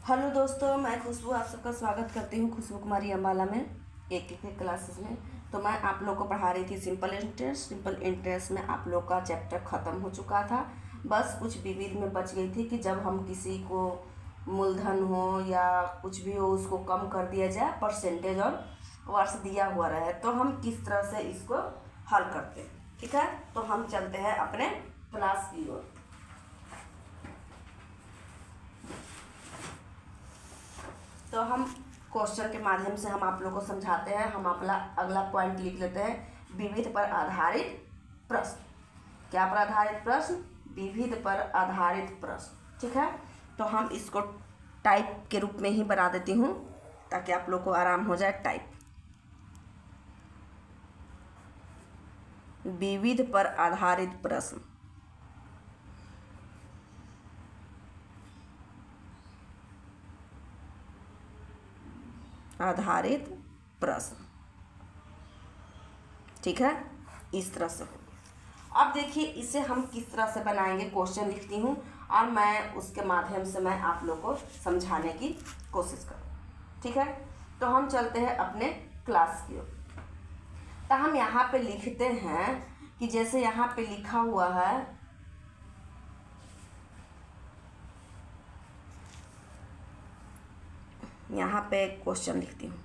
Hello दोस्तों, मैं खुशबू आप सबका स्वागत करती हूँ खुशबू कुमारी अम्बाला में एक क्लासेस में। तो मैं आप लोग को पढ़ा रही थी सिंपल इंटरेस्ट में आप लोग का चैप्टर ख़त्म हो चुका था। बस कुछ विविध में बच गई थी कि जब हम किसी को मूलधन हो या कुछ भी हो उसको कम कर दिया जाए, परसेंटेज और वर्ष दिया हुआ रहे, तो हम किस तरह से इसको हल करते हैं। ठीक है, तो हम चलते हैं अपने क्लास की ओर। तो हम क्वेश्चन के माध्यम से हम आप लोग को समझाते हैं। हम अपना अगला पॉइंट लिख लेते हैं, विविध पर आधारित प्रश्न। क्या पर आधारित प्रश्न? विविध पर आधारित प्रश्न। ठीक है, तो हम इसको टाइप के रूप में ही बना देती हूँ ताकि आप लोग को आराम हो जाए। टाइप विविध पर आधारित प्रश्न। आधारित प्रश्न। ठीक है, इस तरह से। अब देखिए इसे हम किस तरह से बनाएंगे। क्वेश्चन लिखती हूँ और मैं उसके माध्यम से मैं आप लोग को समझाने की कोशिश करूँ। ठीक है, तो हम चलते हैं अपने क्लास की ओर। तो हम यहाँ पे लिखते हैं कि जैसे यहाँ पे लिखा हुआ है, यहाँ पे क्वेश्चन लिखती हूँ।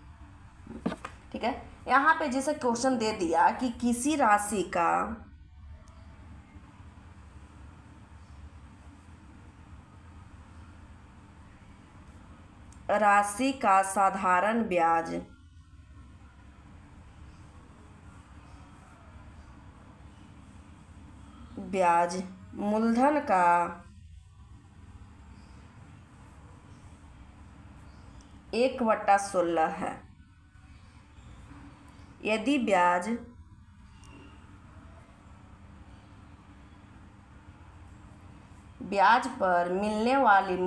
ठीक है, यहाँ पे जैसे क्वेश्चन दे दिया कि किसी राशि का साधारण ब्याज मूलधन का 1/16 है। यदि ब्याज पर मिलने वाली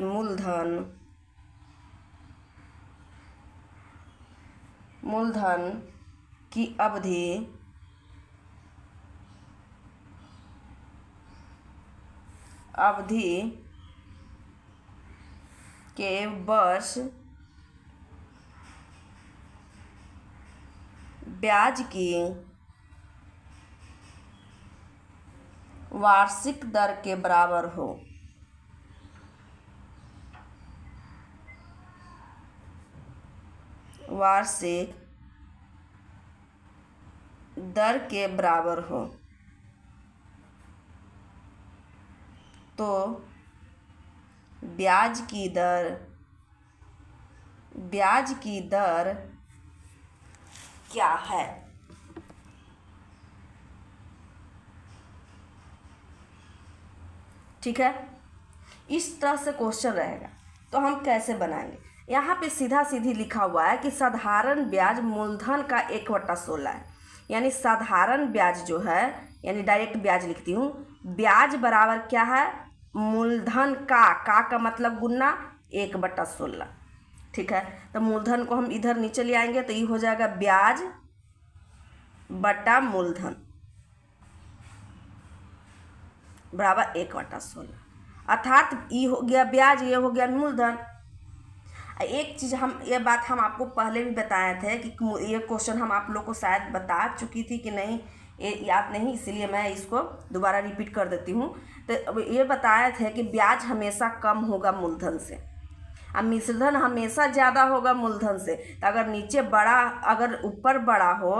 मूलधन मूलधन की अवधि के वर्ष ब्याज की वार्षिक दर के बराबर हो। वार्षिक दर के बराबर हो तो ब्याज की दर क्या है। ठीक है, इस तरह से क्वेश्चन रहेगा। तो हम कैसे बनाएंगे? यहाँ पे सीधा सीधी लिखा हुआ है कि साधारण ब्याज मूलधन का 1/16 है। यानी साधारण ब्याज जो है, यानी डायरेक्ट ब्याज लिखती हूँ, ब्याज बराबर क्या है? मूलधन का मतलब गुना 1/16। ठीक है, तो मूलधन को हम इधर नीचे ले आएंगे तो ये हो जाएगा ब्याज बटा मूलधन बराबर 1/16। अर्थात ये हो गया ब्याज, ये हो गया मूलधन। एक चीज़ ये बात हम आपको पहले भी बताए थे कि ये क्वेश्चन हम आप लोग को शायद बता चुकी थी कि नहीं, ये याद नहीं, इसलिए मैं इसको दोबारा रिपीट कर देती हूँ। तो ये बताए थे कि ब्याज हमेशा कम होगा मूलधन से और मिश्रधन हमेशा ज़्यादा होगा मूलधन से। तो अगर ऊपर बड़ा हो,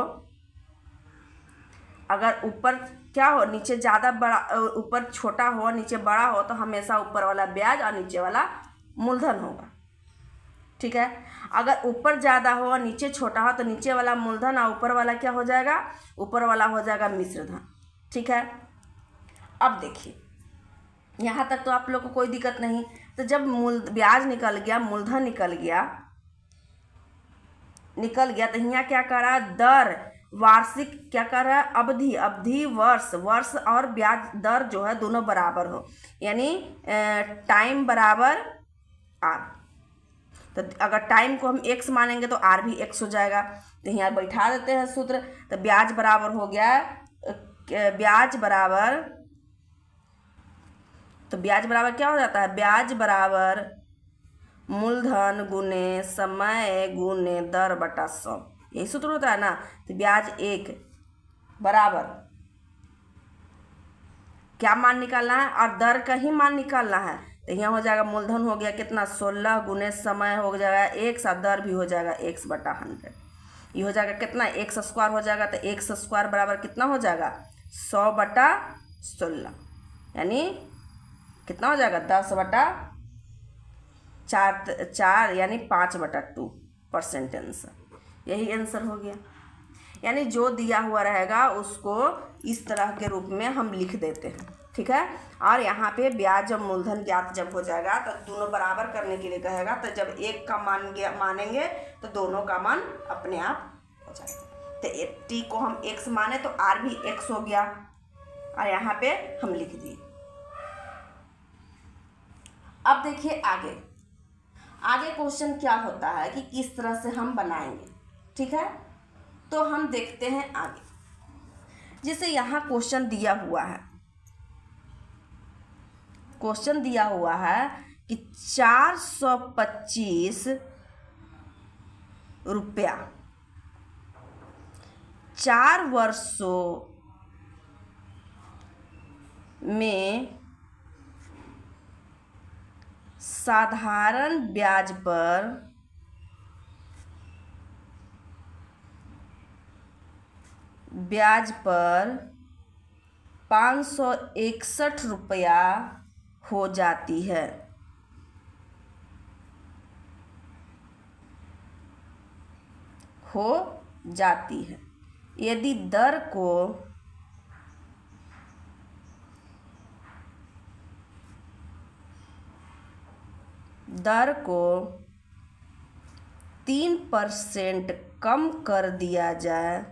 अगर ऊपर क्या हो, नीचे ज़्यादा बड़ा, ऊपर छोटा हो नीचे बड़ा हो, तो हमेशा ऊपर वाला ब्याज और नीचे वाला मूलधन होगा। ठीक है, अगर ऊपर ज़्यादा हो और नीचे छोटा हो तो नीचे वाला मूलधन और ऊपर वाला क्या हो जाएगा? ऊपर वाला हो जाएगा मिश्रधन। ठीक है, अब देखिए यहाँ तक तो आप लोग को कोई दिक्कत नहीं। तो जब ब्याज निकल गया, मूलधन निकल गया तो यहाँ क्या कर रहा है? दर वार्षिक क्या कर रहा है? अवधि वर्ष और ब्याज दर जो है दोनों बराबर हो, यानी टाइम बराबर आर। तो अगर टाइम को हम x मानेंगे तो r भी x हो जाएगा। तो यहाँ बैठा देते हैं सूत्र। तो ब्याज बराबर हो गया, ब्याज बराबर क्या हो जाता है, ब्याज बराबर मूलधन गुने समय गुने दर बटा 100, यही सूत्र होता है ना। तो ब्याज 1 बराबर क्या मान निकालना है, और दर का ही मान निकालना है। तो यहाँ हो जाएगा मूलधन हो गया कितना 16 गुने समय हो जाएगा x, और दर भी हो जाएगा x बटा 100। ये हो जाएगा कितना, x स्क्वायर हो जाएगा। तो x स्क्वायर बराबर कितना हो जाएगा 100 बटा 16, यानी कितना हो जाएगा 10 बटा 4 यानी 5 बटा 2% आंसर। यही आंसर हो गया। यानी जो दिया हुआ रहेगा उसको इस तरह के रूप में हम लिख देते हैं, ठीक है। और यहाँ पे ब्याज और मूलधन ज्ञात जब हो जाएगा तो दोनों बराबर करने के लिए कहेगा। तो जब एक का मानेंगे तो दोनों का मान अपने आप हो जाएगा। तो t को हम x माने तो r भी x हो गया, और यहाँ पे हम लिख दिए। अब देखिए आगे क्वेश्चन क्या होता है कि किस तरह से हम बनाएंगे, ठीक है। तो हम देखते हैं आगे। जैसे यहाँ क्वेश्चन दिया हुआ है कि 425 रुपया 4 वर्षों में साधारण ब्याज पर ₹561 रुपया हो जाती है। यदि दर को 3% कम कर दिया जाए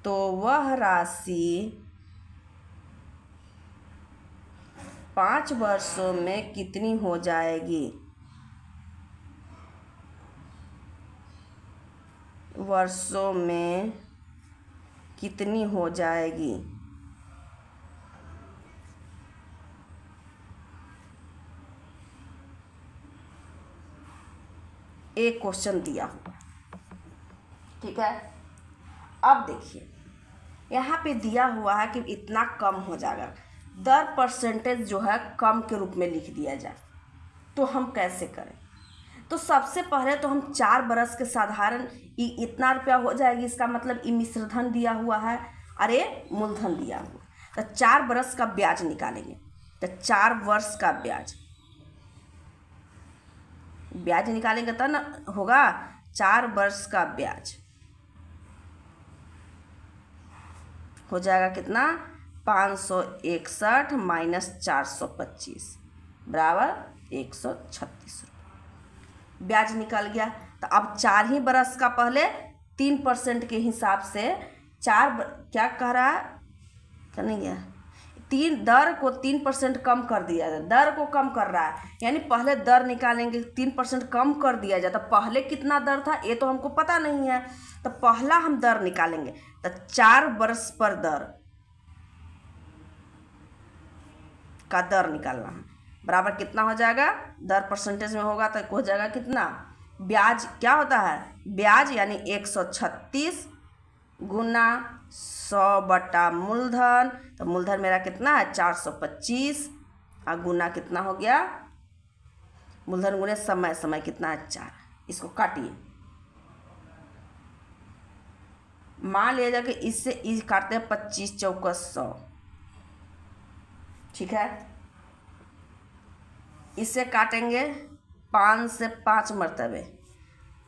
तो वह राशि 5 वर्षों में कितनी हो जाएगी। एक क्वेश्चन दिया हुआ, ठीक है। अब देखिए यहाँ पे दिया हुआ है कि इतना कम हो जाएगा, दर परसेंटेज जो है कम के रूप में लिख दिया जाए। तो हम कैसे करें, तो सबसे पहले तो हम 4 बरस के साधारण इतना रुपया हो जाएगी। इसका मतलब ये मिश्रधन दिया हुआ है और ये मूलधन दिया हुआ है। तो 4 बरस का ब्याज निकालेंगे। तो 4 वर्ष का ब्याज निकालेंगे तब ना होगा। 4 वर्ष का ब्याज हो जाएगा कितना, 561 माइनस 425 बराबर 136 रुपये। ब्याज निकल गया। तो अब 4 ही बरस का पहले 3% के हिसाब से क्या कह रहा है, नहीं गया, दर को 3% कम कर दिया जाए। दर को कम कर रहा है, यानी पहले दर निकालेंगे, 3% कम कर दिया जाए। तो पहले कितना दर था ये तो हमको पता नहीं है। तो पहला हम दर निकालेंगे। तो 4 वर्ष पर दर का दर निकालना है, बराबर कितना हो जाएगा, दर परसेंटेज में होगा तो हो जाएगा कितना, ब्याज क्या होता है, ब्याज यानी 136 गुना 100 बटा मूलधन। तो मूलधन मेरा कितना है 425, और गुना कितना हो गया, मूलधन गुने समय कितना है 4। इसको काटिए, मान लिया जाए कि इससे इस काटते हैं 25 चौका 100, ठीक है। इससे काटेंगे 5 से 5 मरतबे,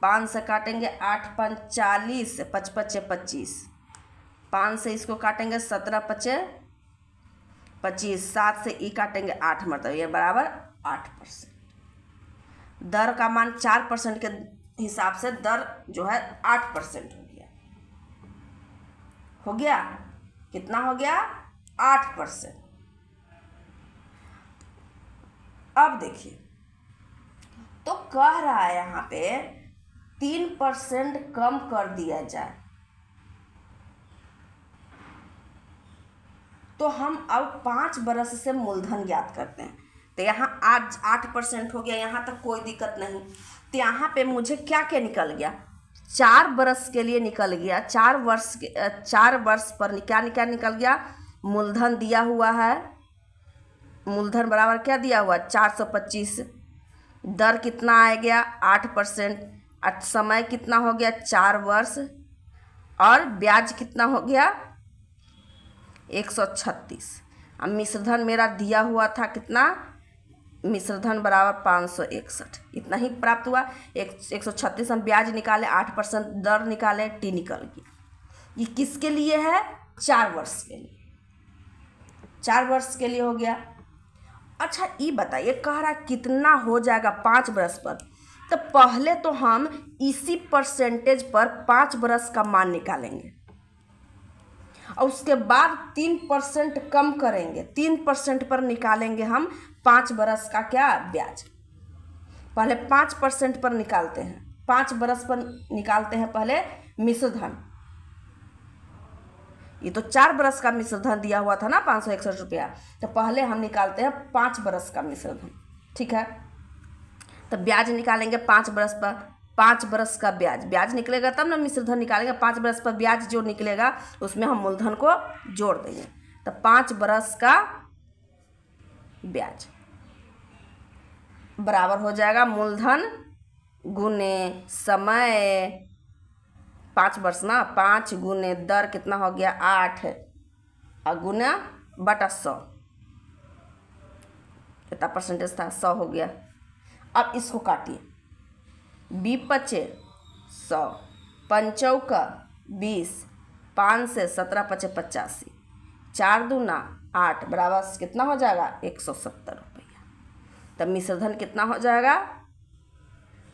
5 से काटेंगे 8 5 40, 5 5 25, 5 से इसको काटेंगे 17 5 25, 7 से ई काटेंगे 8 मरतबे, ये बराबर 8%। दर का मान 4% के हिसाब से दर जो है 8% हो गया। कितना हो गया 8%। अब देखिए तो कह रहा है यहाँ पे 3% कम कर दिया जाए, तो हम अब 5 बरस से मूलधन ज्ञात करते हैं। तो यहाँ आज 8% हो गया, यहाँ तक कोई दिक्कत नहीं। तो यहाँ पे मुझे क्या क्या निकल गया, 4 बरस के लिए निकल गया, 4 वर्ष पर क्या क्या निकल गया, मूलधन दिया हुआ है, मूलधन बराबर क्या दिया हुआ 425, दर कितना आ गया 8%, समय कितना हो गया 4 वर्ष, और ब्याज कितना हो गया 136। अब मिश्रधन मेरा दिया हुआ था कितना, मिश्रधन बराबर 561, इतना ही प्राप्त हुआ। 136 हम ब्याज निकाले, 8% दर निकाले, टी निकल गई। ये किसके लिए है, 4 वर्ष के लिए, 4 वर्ष के लिए हो गया। अच्छा ये बताइए कह रहा कितना हो जाएगा 5 बरस पर, तो पहले तो हम इसी परसेंटेज पर 5 बरस का मान निकालेंगे और उसके बाद 3% कम करेंगे, 3% पर निकालेंगे हम 5 बरस का क्या ब्याज। पहले 5% पर निकालते हैं, 5 बरस पर निकालते हैं पहले मिश्रधन। ये तो 4 बरस का मिश्रधन दिया हुआ था ना 561 रुपया, तो पहले हम निकालते हैं 5 बरस का मिश्रधन, ठीक है। तो ब्याज निकालेंगे 5 बरस पर, 5 बरस का ब्याज निकलेगा तब ना मिश्रधन निकालेंगे। 5 बरस पर ब्याज जो निकलेगा उसमें हम मूलधन को जोड़ देंगे, तो 5 बरस का ब्याज बराबर हो जाएगा मूलधन गुने समय, 5 वर्ष ना, 5 गुने दर कितना हो गया 8 और गुना बटा 100, कितना परसेंटेज था 100 हो गया। अब इसको काटिए, 20 पचे 100, 5 चौका 20, 5 से 17 पचे 85, 4 दूना 8 बराबर कितना हो जाएगा 170 रुपया। तब मिश्रधन कितना हो जाएगा,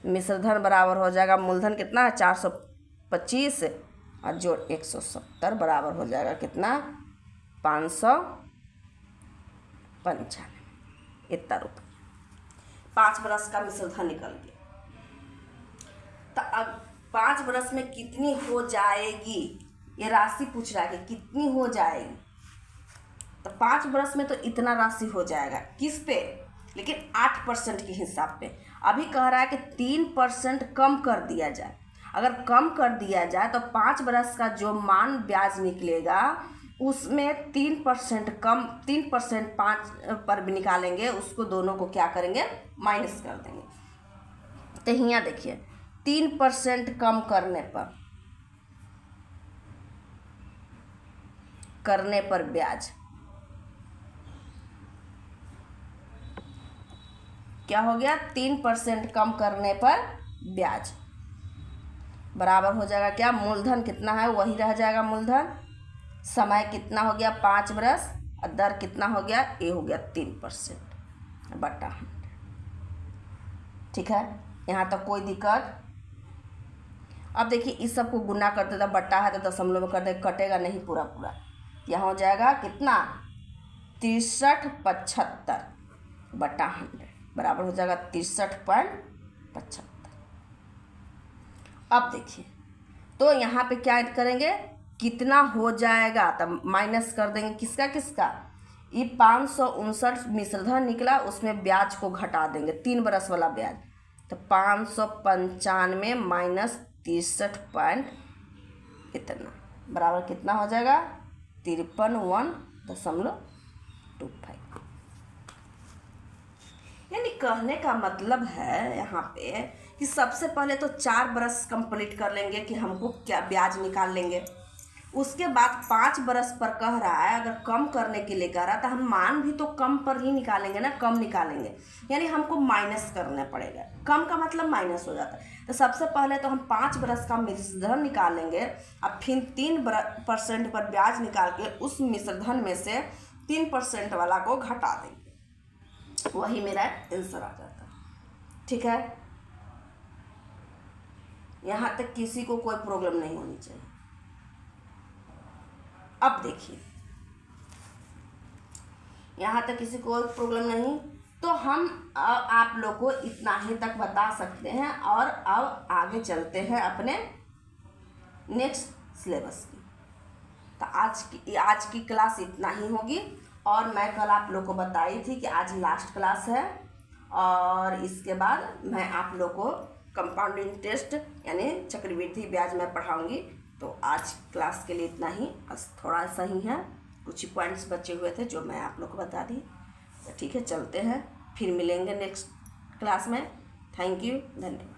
मिश्रधन बराबर हो जाएगा मूलधन कितना है 425 और जोड़ 170 बराबर हो जाएगा कितना 595, इतना रुपया। 5 बरस का मिश्रधन निकल गया। तो अब 5 बरस में कितनी हो जाएगी, ये राशि पूछ रहा है कि कितनी हो जाएगी। तो 5 बरस में तो इतना राशि हो जाएगा, किस पे, लेकिन 8% के हिसाब पे। अभी कह रहा है कि 3% कम कर दिया जाए। अगर कम कर दिया जाए तो 5 बरस का जो मान ब्याज निकलेगा उसमें 3% कम, 3% 5 पर भी निकालेंगे, उसको दोनों को क्या करेंगे माइनस कर देंगे। तो यहाँ देखिए 3% कम करने पर ब्याज क्या हो गया, 3% कम करने पर ब्याज बराबर हो जाएगा क्या, मूलधन कितना है वही रह जाएगा मूलधन, समय कितना हो गया 5 बरस और दर कितना हो गया, ये हो गया 3% बटा 100, ठीक है। यहाँ तक कोई दिक्कत। अब देखिए इस सब को गुना करते थे, बट्टा है तो दशमलव में कर दे, कटेगा नहीं पूरा पूरा। यहाँ हो जाएगा कितना 63.75 बटा 100 बराबर हो जाएगा 63.75। अब देखिए तो यहाँ पे क्या ऐड करेंगे, कितना हो जाएगा, तब माइनस कर देंगे किसका किसका, ये 559 मिश्रधन निकला, उसमें ब्याज को घटा देंगे 3 बरस वाला ब्याज, तो 595 माइनस 63 इतना बराबर कितना हो जाएगा 53.25। यानी कहने का मतलब है यहाँ पे कि सबसे पहले तो 4 बरस कंप्लीट कर लेंगे कि हमको क्या ब्याज निकाल लेंगे, उसके बाद 5 बरस पर कह रहा है, अगर कम करने के लिए कह रहा है तो हम मान भी तो कम पर ही निकालेंगे ना, कम निकालेंगे यानी हमको माइनस करना पड़ेगा, कम का मतलब माइनस हो जाता है। तो सबसे पहले तो हम 5 बरस का मिश्रधन निकालेंगे, अब फिर 3% पर ब्याज निकाल के उस मिश्रधन में से 3% वाला को घटा देंगे, वही मेरा आंसर आ जाता है, ठीक है। यहाँ तक किसी को कोई प्रॉब्लम नहीं होनी चाहिए। अब देखिए यहाँ तक किसी को कोई प्रॉब्लम नहीं। तो हम आप लोग को इतना ही तक बता सकते हैं और अब आगे चलते हैं अपने नेक्स्ट सिलेबस की। तो आज की क्लास इतना ही होगी। और मैं कल आप लोग को बताई थी कि आज लास्ट क्लास है और इसके बाद मैं आप लोग को कंपाउंड इंटरेस्ट यानी चक्रवृद्धि ब्याज में पढ़ाऊंगी। तो आज क्लास के लिए इतना ही, बस थोड़ा सा ही है, कुछ ही पॉइंट्स बचे हुए थे जो मैं आप लोग को बता दी। तो ठीक है, चलते हैं, फिर मिलेंगे नेक्स्ट क्लास में। थैंक यू, धन्यवाद।